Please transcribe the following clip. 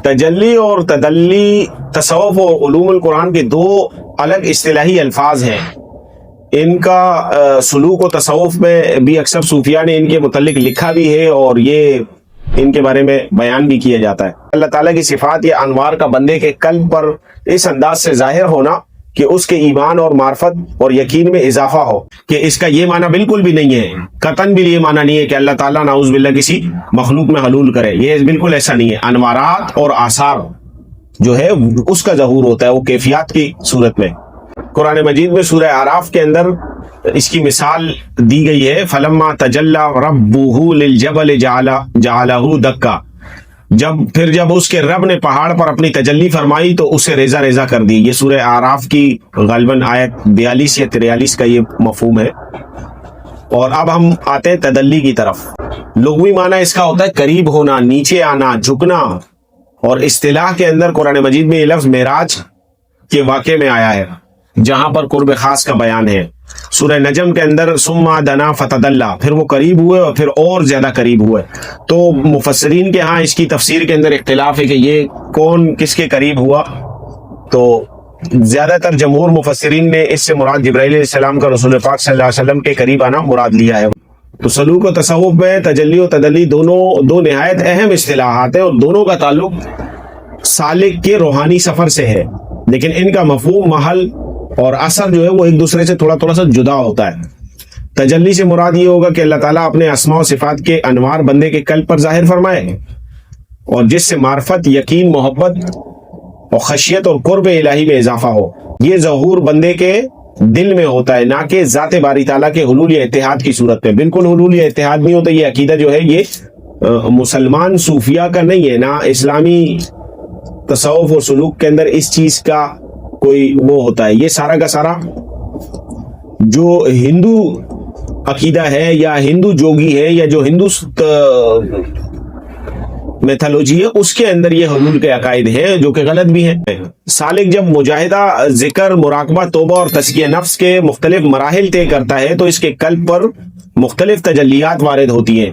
تجلی اور تدلی تصوف و علوم القرآن کے دو الگ اصطلاحی الفاظ ہیں. ان کا سلوک و تصوف میں بھی اکثر صوفیاء نے ان کے متعلق لکھا بھی ہے اور یہ ان کے بارے میں بیان بھی کیا جاتا ہے. اللہ تعالیٰ کی صفات یا انوار کا بندے کے قلب پر اس انداز سے ظاہر ہونا کہ اس کے ایمان اور معرفت اور یقین میں اضافہ ہو. کہ اس کا یہ معنی بالکل بھی نہیں ہے، قطعاً بھی یہ معنی نہیں ہے کہ اللہ تعالیٰ نعوذ باللہ کسی مخلوق میں حلول کرے. یہ بالکل ایسا نہیں ہے. انوارات اور آثار جو ہے اس کا ظہور ہوتا ہے وہ کیفیات کی صورت میں. قرآن مجید میں سورہ اعراف کے اندر اس کی مثال دی گئی ہے. فلما تجلی ربہ للجبل جعلہ دکا. جب اس کے رب نے پہاڑ پر اپنی تجلی فرمائی تو اسے ریزہ ریزہ کر دی. یہ سورہ اعراف کی غالباً آیت 42 یا 43 کا یہ مفہوم ہے. اور اب ہم آتے ہیں تدلی کی طرف. لغوی معنی اس کا ہوتا ہے قریب ہونا، نیچے آنا، جھکنا. اور اصطلاح کے اندر قرآن مجید میں یہ لفظ معراج کے واقعے میں آیا ہے جہاں پر قرب خاص کا بیان ہے. سورہ نجم کے اندر ثم دنا فتدلی، پھر وہ قریب ہوئے اور پھر اور زیادہ قریب ہوئے. تو مفسرین کے ہاں اس کی تفسیر کے اندر اختلاف ہے کہ یہ کون کس کے قریب ہوا. تو زیادہ تر جمہور مفسرین نے اس سے مراد جبرائیل علیہ السلام کا رسول پاک صلی اللہ علیہ وسلم کے قریب آنا مراد لیا ہے. تو سلوک و تصوف میں تجلی و تدلی دو نہایت اہم اصطلاحات ہیں اور دونوں کا تعلق سالک کے روحانی سفر سے ہے، لیکن ان کا مفہوم، محل اور اثر جو ہے وہ ایک دوسرے سے تھوڑا سا جدا ہوتا ہے. تجلی سے مراد یہ ہوگا کہ اللہ تعالیٰ اپنے اسماء و صفات کے انوار بندے کے قلب پر ظاہر فرمائے اور جس سے معرفت، یقین، محبت اور خشیت اور قرب الہی میں اضافہ ہو. یہ ظہور بندے کے دل میں ہوتا ہے، نہ کہ ذات باری تعالیٰ کے حلول یا اتحاد کی صورت میں. بالکل حلول یا اتحاد نہیں ہوتا. یہ عقیدہ جو ہے یہ مسلمان صوفیاء کا نہیں ہے، نہ اسلامی تصوف و سلوک کے اندر اس چیز کا کوئی وہ ہوتا ہے. یہ سارا کا سارا جو ہندو عقیدہ ہے یا ہندو جوگی ہے یا جو ہندو میتھالوجی ہے اس کے اندر یہ حلول کے عقائد ہیں جو کہ غلط بھی ہیں. سالک جب مجاہدہ، ذکر، مراقبہ، توبہ اور تزکیہ نفس کے مختلف مراحل طے کرتا ہے تو اس کے قلب پر مختلف تجلیات وارد ہوتی ہیں.